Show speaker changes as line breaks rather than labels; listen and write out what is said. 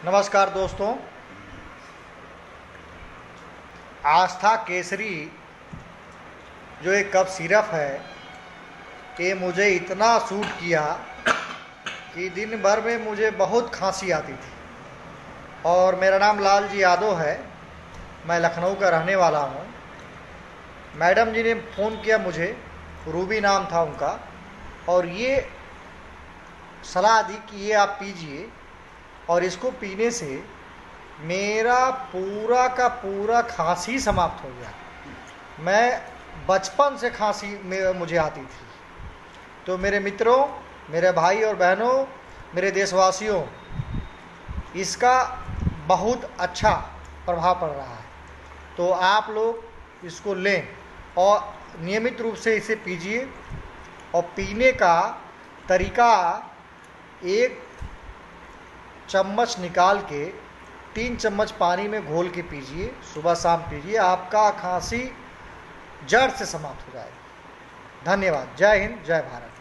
नमस्कार दोस्तों। आस्था केसरी जो एक कप सिरप है, ये मुझे इतना सूट किया कि दिन भर में मुझे बहुत खांसी आती थी। और मेरा नाम लाल जी यादव है, मैं लखनऊ का रहने वाला हूँ। मैडम जी ने फ़ोन किया मुझे, रूबी नाम था उनका, और ये सलाह दी कि ये आप पीजिए और इसको पीने से मेरा पूरा का पूरा खांसी समाप्त हो गया। मैं बचपन से खांसी में मुझे आती थी। तो मेरे मित्रों, मेरे भाई और बहनों, मेरे देशवासियों, इसका बहुत अच्छा प्रभाव पड़ रहा है। तो आप लोग इसको लें और नियमित रूप से इसे पीजिए। और पीने का तरीका, 1 चम्मच निकाल के 3 चम्मच पानी में घोल के पीजिए, सुबह शाम पीजिए, आपका खांसी जड़ से समाप्त हो जाएगी। धन्यवाद। जय हिंद, जय भारत।